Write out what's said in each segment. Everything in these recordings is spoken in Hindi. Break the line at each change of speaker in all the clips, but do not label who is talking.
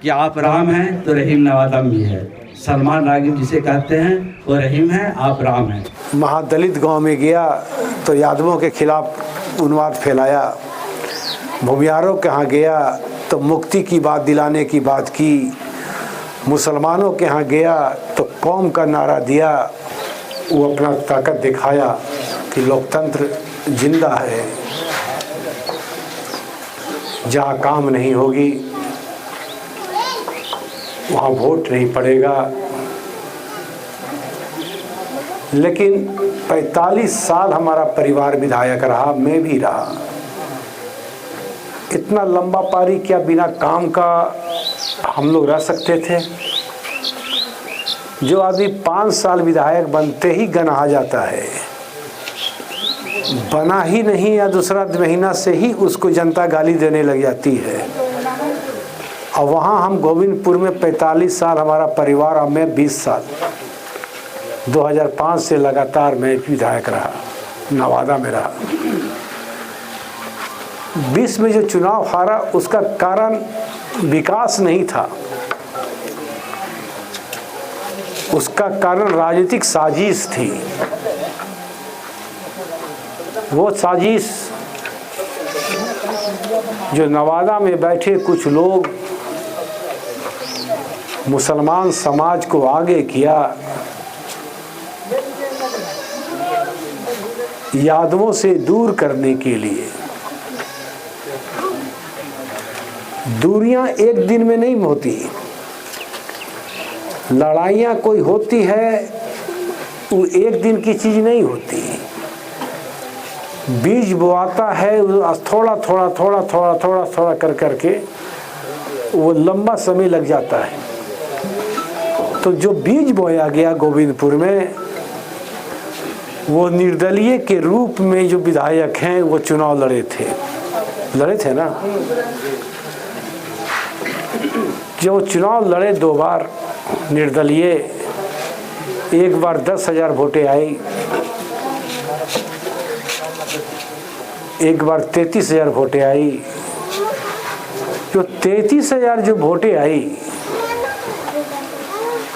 कि आप राम हैं तो रहीम नवादम भी है। सलमान रागिब जिसे कहते हैं वो रहीम है, आप राम हैं।
महादलित गांव में गया तो यादवों के खिलाफ उन्माद फैलाया। भूमियारों के यहाँ गया तो मुक्ति की बात दिलाने की बात की। मुसलमानों के यहाँ गया तो कौम का नारा दिया। वो अपना ताकत दिखाया कि लोकतंत्र जिंदा है। जहाँ काम नहीं होगी वहाँ वोट नहीं पड़ेगा। लेकिन 45 साल हमारा परिवार विधायक रहा, मैं भी रहा। इतना लंबा पारी क्या बिना काम का हम लोग रह सकते थे? जो आदमी 5 साल विधायक बनते ही गनहा जाता है, बना ही नहीं या दूसरा महीना से ही उसको जनता गाली देने लग जाती है। और वहाँ हम गोविंदपुर में 45 साल हमारा परिवार और मैं 20 साल 2005 से लगातार मैं विधायक रहा, नवादा में रहा। 20 में जो चुनाव हारा उसका कारण विकास नहीं था, उसका कारण राजनीतिक साजिश थी। वो साजिश जो नवादा में बैठे कुछ लोग मुसलमान समाज को आगे किया, यादवों से दूर करने के लिए। दूरियां एक दिन में नहीं होती, लड़ाइयाँ कोई होती है वो एक दिन की चीज़ नहीं होती। बीज बोआता है थोड़ा थोड़ा थोड़ा थोड़ा थोड़ा थोड़ा कर करके वो लंबा समय लग जाता है। तो जो बीज बोया गया गोविंदपुर में, वो निर्दलीय के रूप में जो विधायक हैं वो चुनाव लड़े थे ना। जो चुनाव लड़े 2 बार निर्दलीय, एक बार 10,000 वोटें आई, एक बार 33,000 वोटें आई। जो 33,000 जो वोटें आई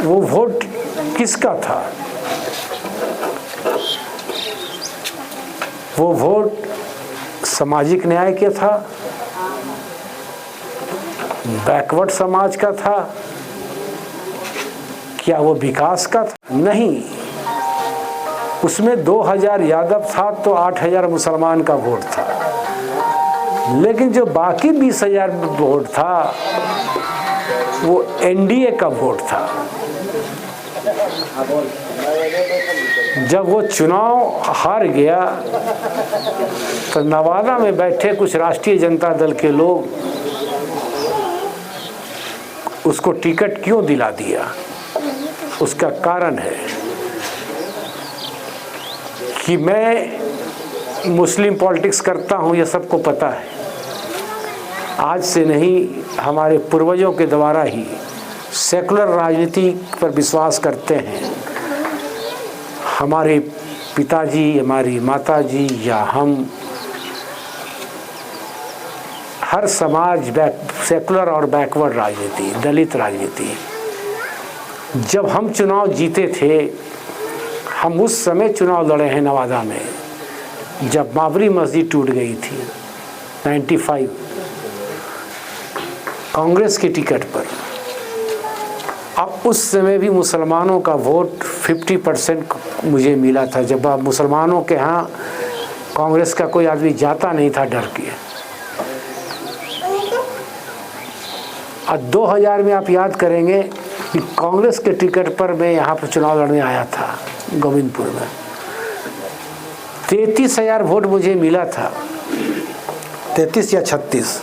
वो वोट किसका था? वो वोट सामाजिक न्याय के था, बैकवर्ड समाज का था, क्या वो विकास का था? नहीं। उसमें 2,000 यादव था तो 8,000 मुसलमान का वोट था। लेकिन जो बाकी 20,000 वोट था वो एनडीए का वोट था। जब वो चुनाव हार गया तो नवादा में बैठे कुछ राष्ट्रीय जनता दल के लोग उसको टिकट क्यों दिला दिया? उसका कारण है कि मैं मुस्लिम पॉलिटिक्स करता हूं, यह सबको पता है। आज से नहीं, हमारे पूर्वजों के द्वारा ही सेकुलर राजनीति पर विश्वास करते हैं। हमारे पिताजी, हमारी माताजी या हम, हर समाज सेकुलर और बैकवर्ड राजनीति, दलित राजनीति। जब हम चुनाव जीते थे, हम उस समय चुनाव लड़े हैं नवादा में जब बाबरी मस्जिद टूट गई थी 95 कांग्रेस के टिकट पर। अब उस समय भी मुसलमानों का वोट 50% मुझे मिला था, जब मुसलमानों के यहाँ कांग्रेस का कोई आदमी जाता नहीं था डर के। और 2000 में आप याद करेंगे कि कांग्रेस के टिकट पर मैं यहाँ पर चुनाव लड़ने आया था गोविंदपुर में। 33,000 वोट मुझे मिला था, 33 या 36।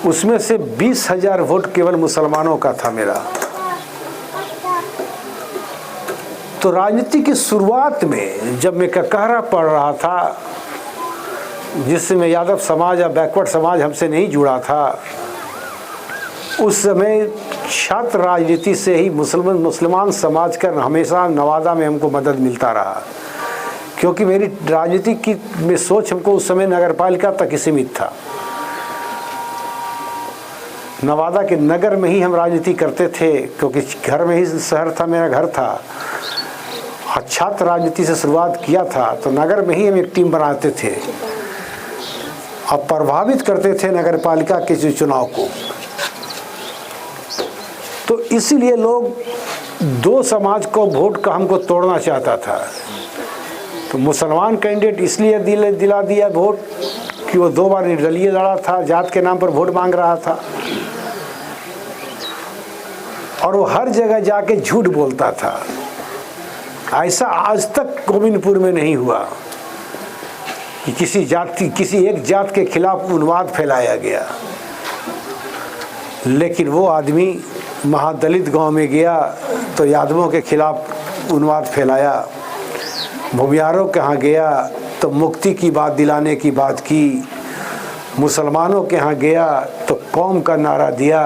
उसमें से 20,000 वोट केवल मुसलमानों का था मेरा। तो राजनीति की शुरुआत में जब मैं ककहरा पढ़ रहा था, जिसमें यादव समाज या बैकवर्ड समाज हमसे नहीं जुड़ा था, उस समय छात्र राजनीति से ही मुसलमान समाज का हमेशा नवादा में हमको मदद मिलता रहा, क्योंकि मेरी राजनीति की में सोच हमको उस समय नगरपालिका तक ही सीमित था। नवादा के नगर में ही हम राजनीति करते थे, क्योंकि घर में ही शहर था, मेरा घर था। छात्र राजनीति से शुरुआत किया था, तो नगर में ही हम एक टीम बनाते थे और प्रभावित करते थे नगर पालिका के चुनाव को। तो इसलिए लोग दो समाज को वोट का हमको तोड़ना चाहता था। तो मुसलमान कैंडिडेट इसलिए दिला दिया वोट कि वो 2 बार निर्दलीय लड़ा था, जात के नाम पर वोट मांग रहा था, और वो हर जगह जाके झूठ बोलता था। ऐसा आज तक गोविंदपुर में नहीं हुआ कि किसी एक जात के खिलाफ उन्माद फैलाया गया। लेकिन वो आदमी महादलित गांव में गया तो यादवों के खिलाफ उन्माद फैलाया, भूमियारों के यहाँ गया तो मुक्ति की बात दिलाने की बात की, मुसलमानों के यहाँ गया तो कौम का नारा दिया।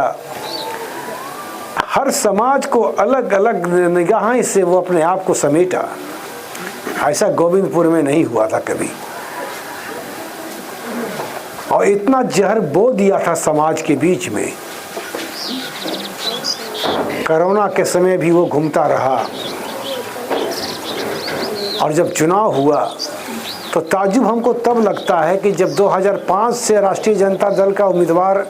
हर समाज को अलग अलग निगाहें से वो अपने आप को समेटा। ऐसा गोविंदपुर में नहीं हुआ था कभी। और इतना जहर बो दिया था समाज के बीच में। कोरोना के समय भी वो घूमता रहा, और जब चुनाव हुआ तो ताज्जुब हमको तब लगता है कि जब 2005 से राष्ट्रीय जनता दल का उम्मीदवार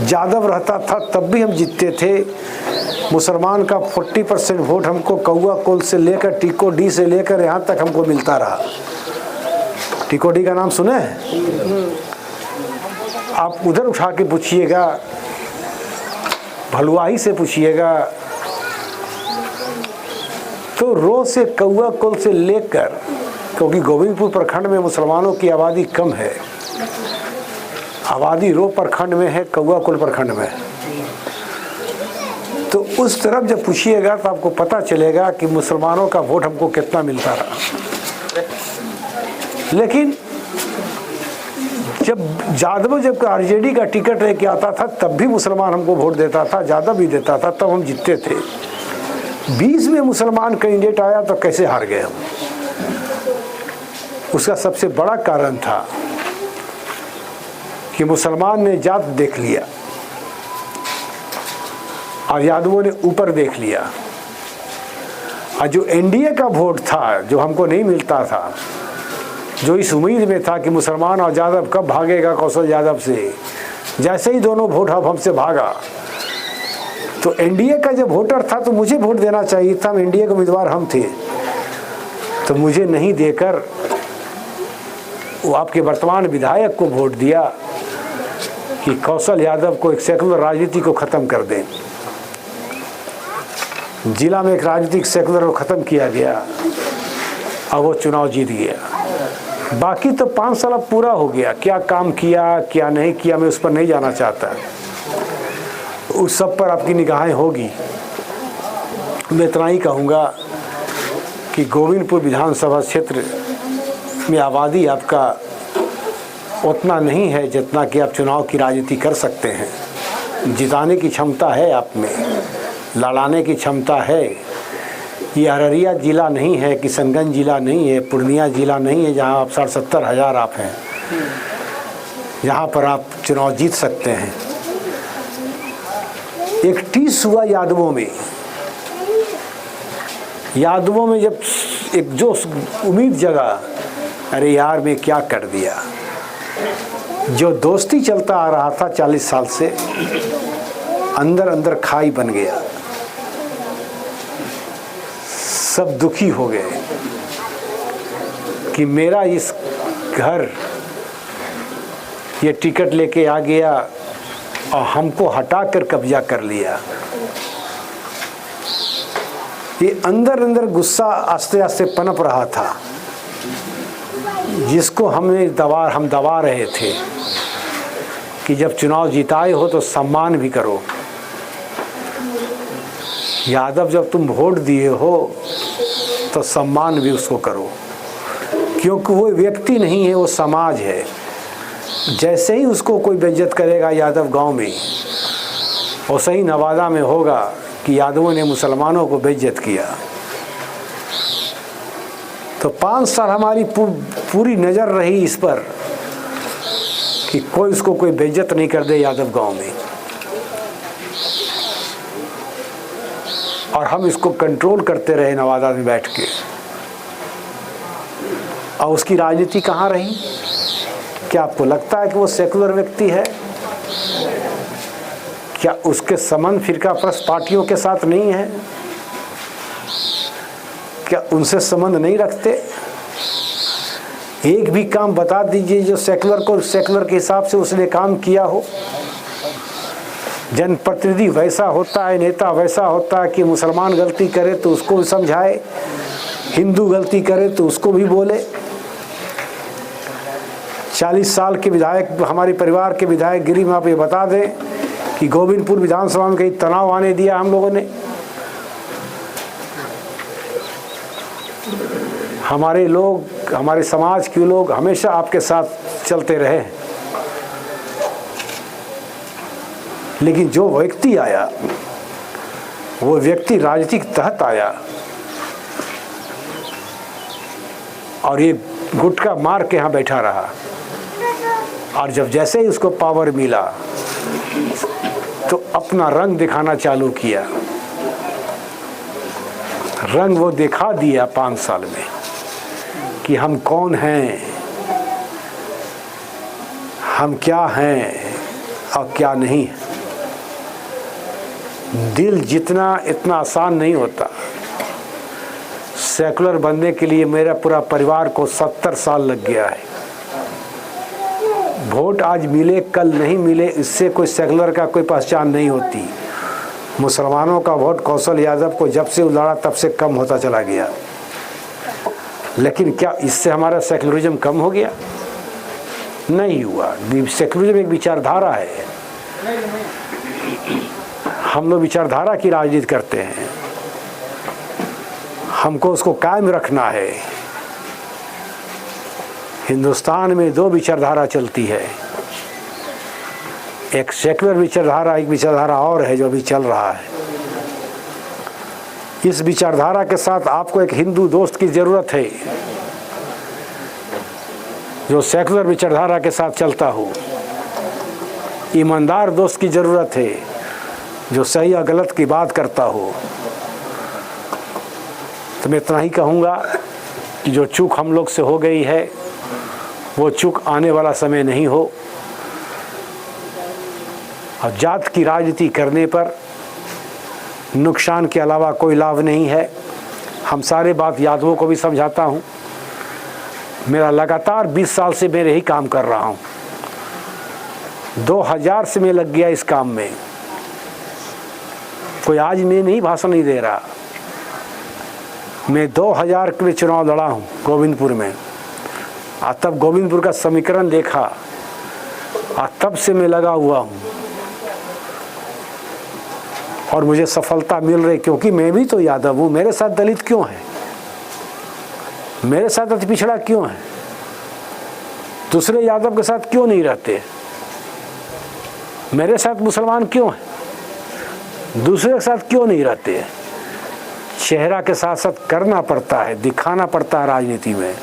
यादव रहता था तब भी हम जीतते थे। मुसलमान का 40% वोट हमको कौआ कोल से लेकर टीको डी से लेकर यहाँ तक हमको मिलता रहा। टीको डी का नाम सुने हैं? आप उधर उठा के पूछिएगा, भलुआही से पूछिएगा, तो रो से कौआ कुल से लेकर, क्योंकि गोविंदपुर प्रखंड में मुसलमानों की आबादी कम है, आबादी रो प्रखंड में है, कौआ कुल प्रखंड में। तो उस तरफ जब पूछिएगा तो आपको पता चलेगा कि मुसलमानों का वोट हमको कितना मिलता रहा। लेकिन जब आरजेडी का टिकट लेके आता था तब भी मुसलमान हमको वोट देता था, ज़्यादा भी देता था, तब हम जीतते थे। 20 में मुसलमान कैंडिडेट आया तो कैसे हार गए हम? उसका सबसे बड़ा कारण था कि मुसलमान ने जात देख लिया और यादवों ने ऊपर देख लिया। और जो एनडीए का वोट था, जो हमको नहीं मिलता था, जो इस उम्मीद में था कि मुसलमान और यादव कब भागेगा कौशल यादव से, जैसे ही दोनों वोट अब हमसे भागा, तो एनडीए का जब वोटर था तो मुझे वोट देना चाहिए था। एनडीए के उम्मीदवार हम थे, तो मुझे नहीं देकर वो आपके वर्तमान विधायक को वोट दिया कि कौशल यादव को एक सेकुलर राजनीति को ख़त्म कर दें। जिला में एक राजनीतिक सेकुलर को ख़त्म किया गया और वो चुनाव जीत गया। बाकी तो 5 साल अब पूरा हो गया, क्या काम किया क्या नहीं किया मैं उस पर नहीं जाना चाहता, उस सब पर आपकी निगाहें होगी। मैं इतना ही कहूँगा कि गोविंदपुर विधानसभा क्षेत्र में आबादी आपका उतना नहीं है जितना कि आप चुनाव की राजनीति कर सकते हैं। जिताने की क्षमता है आप में, लड़ाने की क्षमता है। ये अररिया जिला नहीं है, किशनगंज जिला नहीं है, पूर्णिया जिला नहीं है जहाँ आप 60-70 हज़ार आप हैं, जहाँ पर आप चुनाव जीत सकते हैं। एक टीस हुआ यादवों में जब एक जो उम्मीद जगा, अरे यार मैं क्या कर दिया। जो दोस्ती चलता आ रहा था 40 साल से, अंदर अंदर खाई बन गया। सब दुखी हो गए कि मेरा इस घर ये टिकट लेके आ गया और हमको हटाकर कब्जा कर लिया। ये अंदर अंदर गुस्सा आस्ते आस्ते पनप रहा था, जिसको हम दबा रहे थे कि जब चुनाव जिताए हो तो सम्मान भी करो। यादव जब तुम वोट दिए हो तो सम्मान भी उसको करो, क्योंकि वो व्यक्ति नहीं है, वो समाज है। जैसे ही उसको कोई बेइज्जत करेगा यादव गांव में, वैसे ही नवादा में होगा कि यादवों ने मुसलमानों को बेइज्जत किया। तो 5 साल हमारी पूरी नज़र रही इस पर कि कोई उसको कोई बेइज्जत नहीं कर दे यादव गांव में। और हम इसको कंट्रोल करते रहे नवादा में बैठ के। और उसकी राजनीति कहाँ रही? क्या आपको लगता है कि वो सेकुलर व्यक्ति है? क्या उसके संबंध फिरकाप्रस्त पार्टियों के साथ नहीं है? क्या उनसे संबंध नहीं रखते? एक भी काम बता दीजिए जो सेकुलर को सेकुलर के हिसाब से उसने काम किया हो। जनप्रतिनिधि वैसा होता है, नेता वैसा होता है कि मुसलमान गलती करे तो उसको भी समझाए, हिंदू गलती करे तो उसको भी बोले। 40 साल के विधायक, हमारे परिवार के विधायक गिरी में आप ये बता दें कि गोविंदपुर विधानसभा में कहीं तनाव आने दिया हम लोगों ने? हमारे लोग, हमारे समाज के लोग हमेशा आपके साथ चलते रहे। लेकिन जो व्यक्ति आया, वो व्यक्ति राजनीति के तहत आया और ये गुटखा मार के यहाँ बैठा रहा। और जब जैसे ही उसको पावर मिला तो अपना रंग दिखाना चालू किया। रंग वो दिखा दिया 5 साल में कि हम कौन हैं, हम क्या हैं और क्या नहीं। दिल जीतना इतना आसान नहीं होता। सेकुलर बनने के लिए मेरा पूरा परिवार को 70 साल लग गया है। वोट आज मिले कल नहीं मिले, इससे कोई सेकुलर का कोई पहचान नहीं होती। मुसलमानों का वोट कौशल यादव को जब से लड़ा तब से कम होता चला गया। लेकिन क्या इससे हमारा सेकुलरिज्म कम हो गया? नहीं हुआ। सेकुलरिज्म एक विचारधारा है। हम लोग विचारधारा की राजनीति करते हैं, हमको उसको कायम रखना है। हिंदुस्तान में 2 विचारधारा चलती है, एक सेकुलर विचारधारा, एक विचारधारा और है जो अभी चल रहा है। इस विचारधारा के साथ आपको एक हिंदू दोस्त की जरूरत है जो सेकुलर विचारधारा के साथ चलता हो। ईमानदार दोस्त की जरूरत है जो सही और गलत की बात करता हो। तो मैं इतना ही कहूँगा कि जो चूक हम लोग से हो गई है वो चूक आने वाला समय नहीं हो। और जात की राजनीति करने पर नुकसान के अलावा कोई लाभ नहीं है। हम सारे बात यादवों को भी समझाता हूँ। मेरा लगातार 20 साल से मैं यही काम कर रहा हूँ। 2000 से मैं लग गया इस काम में। कोई आज मैं नहीं भाषण नहीं दे रहा। मैं 2000 के चुनाव लड़ा हूँ गोविंदपुर में। और तब गोविंदपुर का समीकरण देखा और तब से मैं लगा हुआ हूँ और मुझे सफलता मिल रही, क्योंकि मैं भी तो यादव हूँ। मेरे साथ दलित क्यों है? मेरे साथ अति पिछड़ा क्यों है? दूसरे यादव के साथ क्यों नहीं रहते? मेरे साथ मुसलमान क्यों है? दूसरे के साथ क्यों नहीं रहते? चेहरा के साथ साथ करना पड़ता है, दिखाना पड़ता है। राजनीति में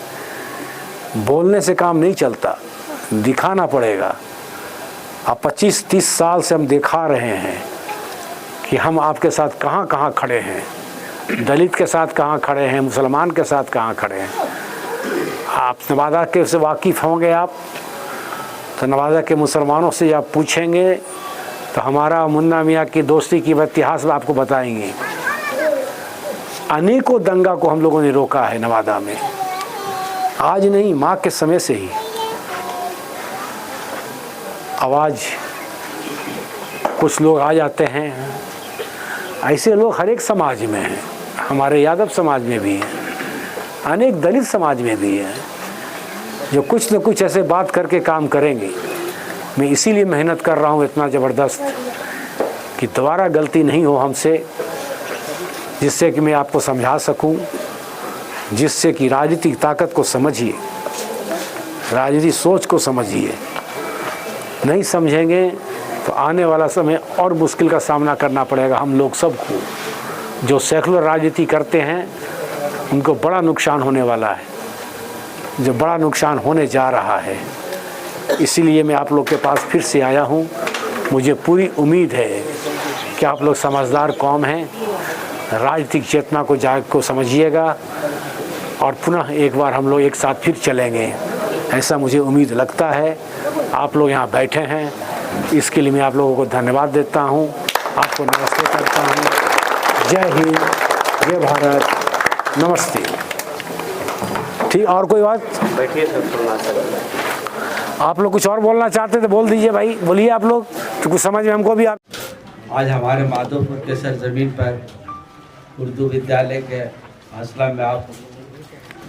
बोलने से काम नहीं चलता, दिखाना पड़ेगा। अब 25-30 साल से हम दिखा रहे हैं कि हम आपके साथ कहाँ कहाँ खड़े हैं, दलित के साथ कहाँ खड़े हैं, मुसलमान के साथ कहाँ खड़े हैं। आप नवादा के से वाकिफ़ होंगे आप, तो नवादा के मुसलमानों से आप पूछेंगे तो हमारा मुन्ना मियाँ की दोस्ती की इतिहास में आपको बताएंगे। अनेकों दंगा को हम लोगों ने रोका है नवादा में, आज नहीं, माँ के समय से ही। आवाज़ कुछ लोग आ जाते हैं, ऐसे लोग हर एक समाज में हैं। हमारे यादव समाज में भी हैं, अनेक दलित समाज में भी हैं, जो कुछ न कुछ ऐसे बात करके काम करेंगे। मैं इसीलिए मेहनत कर रहा हूँ इतना ज़बरदस्त कि दोबारा गलती नहीं हो हमसे, जिससे कि मैं आपको समझा सकूं, जिससे कि राजनीतिक ताकत को समझिए, राजनीतिक सोच को समझिए। नहीं समझेंगे तो आने वाला समय और मुश्किल का सामना करना पड़ेगा हम लोग सबको। जो सेकुलर राजनीति करते हैं उनको बड़ा नुकसान होने वाला है, जो बड़ा नुकसान होने जा रहा है। इसीलिए मैं आप लोग के पास फिर से आया हूँ। मुझे पूरी उम्मीद है कि आप लोग समझदार कौम हैं राजनीतिक चेतना को समझिएगा और पुनः एक बार हम लोग एक साथ फिर चलेंगे, ऐसा मुझे उम्मीद लगता है। आप लोग यहाँ बैठे हैं, इसके लिए मैं आप लोगों को धन्यवाद देता हूँ, आपको नमस्ते करता हूँ। जय हिंद, जय भारत, नमस्ते। ठीक, और कोई बात?
बैठिए सर।
आप लोग कुछ और बोलना चाहते थे बोल दीजिए भाई, बोलिए आप लोग, तो कुछ समझ में हमको भी आप।
आज हमारे माधोपुर के सरजमीन पर उर्दू विद्यालय के हासला में आप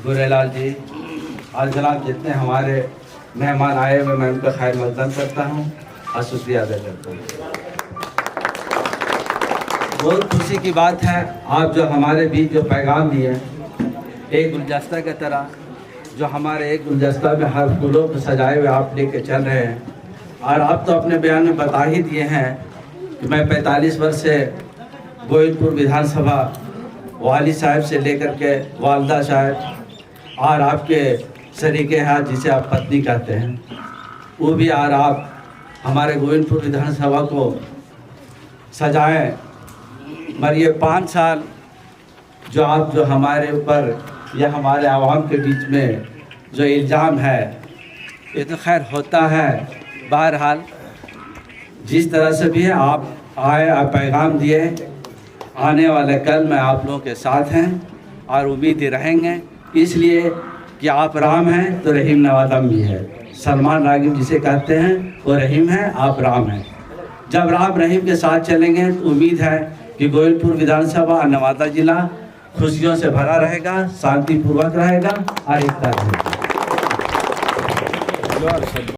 गुरेलाल जी और जनाब जितने हमारे मेहमान आए हुए, मैं उनका खैर मकदम करता हूँ और शुक्रिया अदा करता हूँ। बहुत खुशी की बात है आप जो हमारे बीच जो पैगाम दिए, एक गुलदस्ता की तरह जो हमारे एक गुलदस्ता में हर फूलों को सजाए हुए आप लेके चल रहे हैं। और आप तो अपने बयान में बता ही दिए हैं कि मैं 45 वर्ष से गोविंदपुर विधानसभा वाली साहब से लेकर के वालदा साहब और आपके शरीके हाथ जिसे आप पत्नी कहते हैं, वो भी और आप हमारे गोविंदपुर विधानसभा को सजाएं। मगर ये 5 साल जो आप जो हमारे ऊपर या हमारे आवाम के बीच में जो इल्ज़ाम है, ये तो खैर होता है। बहरहाल जिस तरह से भी है आप आए और पैगाम दिए, आने वाले कल में आप लोगों के साथ हैं और उम्मीद ही रहेंगे, इसलिए कि आप राम हैं तो रहीम नवाज़म भी है। सलमान रागिब जिसे कहते हैं वो रहीम है, आप राम हैं। जब राम रहीम के साथ चलेंगे तो उम्मीद है कि गोविंदपुर विधानसभा और नवादा जिला खुशियों से भरा रहेगा, शांतिपूर्वक रहेगा और एकता रहेगा।